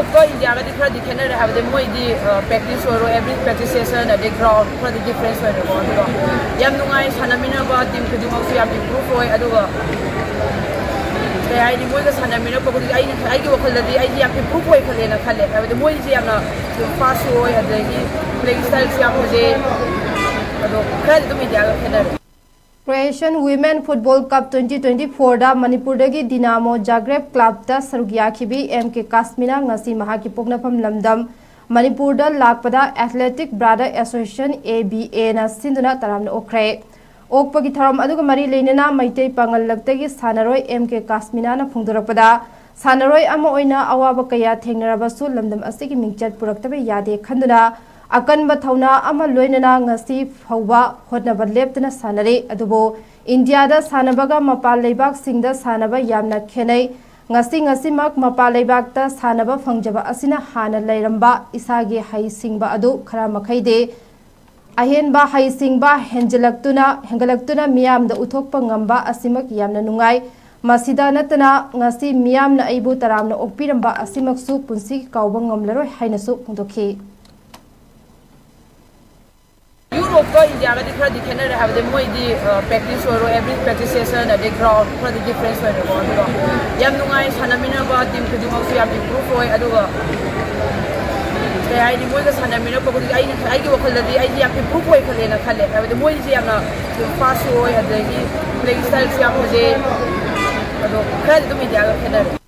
ꯌꯨꯔꯣꯞꯀ ꯏꯟꯗꯤꯌꯥꯒꯗꯤ ꯈꯔꯗꯤ ꯈꯦꯠꯅꯔꯦ ꯍꯥꯏꯕꯗꯤ ꯃꯣꯏꯗꯤ ꯄ꯭ꯔꯦꯛꯇꯤꯁ ꯑꯣꯏꯔꯣ ꯑꯦꯕ꯭ꯔꯤ ꯄ꯭ꯔꯦꯛꯇꯤꯁ ꯁꯦꯁꯟ ꯑꯗꯩ ꯒ꯭ꯔꯥꯎꯟ ꯈꯔꯗꯤ ꯗꯤꯐ꯭ꯔꯦꯟꯁ ꯑꯣꯏꯔꯦꯀꯣ ꯑꯗꯨꯒ ꯌꯥꯝ ꯅꯨꯡꯉꯥꯏ ꯁꯥꯟꯅꯃꯤꯟꯅꯕ ꯇꯤꯝ ꯈꯨꯗꯤꯡꯃꯛꯁꯨ ꯌꯥꯝ ꯏꯝꯄ꯭ꯔꯨꯚ ꯑꯣꯏ ꯑꯗꯨꯒ ꯀꯩ ꯍꯥꯏꯅꯤ ꯃꯣꯏꯒ ꯁꯥꯟꯅꯃꯤꯟꯅꯔꯛꯄ ꯈꯨꯗꯤꯡ ꯑꯩꯒꯤ ꯋꯥꯈꯜꯗꯗꯤ ꯑꯩꯗꯤ ꯌꯥꯝ ꯏꯝꯄ꯭ꯔꯨꯚ ꯑꯣꯏꯈꯠꯂꯦꯅ ꯈꯜꯂꯦ ꯍꯥꯏꯕꯗꯤ ꯃꯣꯏꯁꯦ ꯌꯥꯝꯅ ꯐꯥꯁꯁꯨ ꯑꯣꯏ ꯑꯗꯒꯤ ꯄ꯭ꯂꯦꯏꯡ ꯁ꯭ꯇꯥꯏꯜꯁꯨ ꯌꯥꯝ ꯐꯖꯩ ꯑꯗꯣ ꯈꯔꯗꯤ ꯑꯗꯨꯝ ꯏꯟꯗꯤꯌꯥꯒ ꯈꯦꯠꯅꯔꯦ ꯀ꯭ꯔꯣꯑꯦꯁꯤꯌꯟ ꯋꯤꯃꯦꯟ ꯐꯨꯠꯕꯣꯜ ꯀꯞ 2024ꯗ ꯃꯅꯤꯄꯨꯔꯗꯒꯤ ꯗꯤꯅꯥꯃꯣ ꯖꯥꯒ꯭ꯔꯦꯕ ꯀ꯭ꯂꯕꯇ ꯁꯔꯨꯛ ꯌꯥꯈꯤꯕꯤ 𝗪𝗏𝗡 ꯉꯁꯤ ꯃꯍꯥꯛꯀꯤ ꯄꯣꯛꯅꯐꯝ ꯂꯝꯗꯝ ꯃꯅꯤꯄꯨꯔꯗ ꯂꯥꯛꯄꯗ 𝗪𝗏𝗡 ꯑꯦꯁꯣꯁꯤꯌꯦꯁꯟ ꯑꯦꯕꯤꯑꯦꯅ ꯁꯤꯟꯗꯨꯅ ꯇꯔꯥꯝꯅ ꯑꯣꯛꯈ꯭ꯔꯦ ꯑꯣꯛꯄꯒꯤ ꯊꯧꯔꯝ ꯑꯗꯨꯒ ꯃꯔꯤ ꯂꯩꯅꯅ ꯃꯩꯇꯩ ꯄꯥꯉꯜꯂꯛꯇꯒꯤ ꯁꯥꯟꯅꯔꯣꯏ 𝗪𝗏𝗡 ꯐꯣꯡꯗꯣꯔꯛꯄꯗ ꯁꯥꯟꯅꯔꯣꯏ ꯑꯃ ꯑꯣꯏꯅ ꯑꯋꯥꯕ ꯀꯌꯥ ꯊꯦꯡꯅꯔꯕꯁꯨ ꯂꯝꯗꯝ ꯑꯁꯤꯒꯤ ꯃꯤꯡꯆꯠ ꯄꯨꯔꯛꯇꯕ ꯌꯥꯗꯦ ꯈꯟꯗꯨꯅ ꯑꯀꯟꯕ ꯊꯧꯅꯥ ꯑꯃ ꯂꯣꯏꯅꯅ ꯉꯁꯤ ꯐꯥꯎꯕ ꯍꯣꯠꯅꯕ ꯂꯦꯞꯇꯅ ꯁꯥꯟꯅꯔꯤ ꯑꯗꯨꯕꯨ ꯏꯟꯗꯤꯌꯥꯗ ꯁꯥꯟꯅꯕꯒ ꯃꯄꯥꯟ ꯂꯩꯕꯥꯛꯁꯤꯡꯗ ꯁꯥꯟꯅꯕ ꯌꯥꯝꯅ ꯈꯦꯠꯅꯩ ꯉꯁꯤꯃꯛ ꯃꯄꯥꯟ ꯂꯩꯕꯥꯛꯇ ꯁꯥꯟꯅꯕ ꯐꯪꯖꯕ ꯑꯁꯤꯅ ꯍꯥꯟꯅ ꯂꯩꯔꯝꯕ ꯏꯁꯥꯒꯤ ꯍꯩꯁꯤꯡꯕ ꯑꯗꯨ ꯈꯔ ꯃꯈꯩꯗꯤ ꯑꯍꯦꯟꯕ ꯍꯩꯁꯤꯡꯕ ꯍꯦꯟꯒꯠꯂꯛꯇꯨꯅ ꯃꯤꯌꯥꯝꯗ ꯎꯠꯊꯣꯛꯄ ꯉꯝꯕ ꯑꯁꯤꯃꯛ ꯌꯥꯝꯅ ꯅꯨꯡꯉꯥꯏ ꯃꯁꯤꯗ ꯅꯠꯇꯅ ꯉꯁꯤ ꯃꯤꯌꯥꯝꯅ ꯑꯩꯕꯨ ꯇꯔꯥꯝꯅ ꯑꯣꯛꯄꯤꯔꯝꯕ ꯑꯁꯤꯃꯛꯁꯨ ꯄꯨꯟꯁꯤꯒꯤ ꯀꯥꯎꯕ ꯉꯝꯂꯔꯣꯏ ꯍꯥꯏꯅꯁꯨ ꯐꯣꯡꯗꯣꯛꯈꯤ ꯌꯨꯔꯣꯞꯀ ꯏꯟꯗꯤꯌꯥꯒꯗꯤ ꯈꯔꯗꯤ ꯈꯦꯠꯅꯔꯦ ꯍꯥꯏꯕꯗꯤ ꯃꯣꯏꯗꯤ ꯄ꯭ꯔꯦꯛꯇꯤꯁ ꯑꯣꯏꯔꯣ ꯑꯦꯕ꯭ꯔꯤ ꯄ꯭ꯔꯦꯛꯇꯤꯁ ꯁꯦꯁꯟ ꯑꯗꯩ ꯒ꯭ꯔꯥꯎꯟ ꯈꯔꯗꯤ ꯗꯤꯐ꯭ꯔꯦꯟꯁ ꯑꯣꯏꯔꯦꯀꯣ ꯑꯗꯨꯒ ꯌꯥꯝ ꯅꯨꯡꯉꯥꯏ ꯁꯥꯟꯅꯃꯤꯟꯅꯕ ꯇꯤꯝ ꯈꯨꯗꯤꯡꯃꯛꯁꯨ ꯌꯥꯝ ꯏꯝꯄ꯭ꯔꯨꯚ ꯑꯣꯏ ꯑꯗꯨꯒ ꯀꯩ ꯍꯥꯏꯅꯤ ꯃꯣꯏꯒ ꯁꯥꯟꯅꯃꯤꯟꯅꯔꯛꯄ ꯈꯨꯗꯤꯡ ꯑꯩꯒꯤ ꯋꯥꯈꯜꯗꯗꯤ ꯑꯩꯗꯤ ꯌꯥꯝ ꯏꯝꯄ꯭ꯔꯨꯚ ꯑꯣꯏꯈꯠꯂꯦꯅ ꯈꯜꯂꯦ ꯍꯥꯏꯕꯗꯤ ꯃꯣꯏꯁꯦ ꯌꯥꯝꯅ ꯐꯥꯁꯁꯨ ꯑꯣꯏ ꯑꯗꯒꯤ ꯄ꯭ꯂꯦꯏꯡ ꯁ꯭ꯇꯥꯏꯜꯁꯨ ꯌꯥꯝ ꯐꯖꯩ ꯑꯗꯣ ꯈꯔꯗꯤ ꯑꯗꯨꯝ ꯏꯟꯗꯤꯌꯥꯒ ꯈꯦꯠꯅꯔꯦ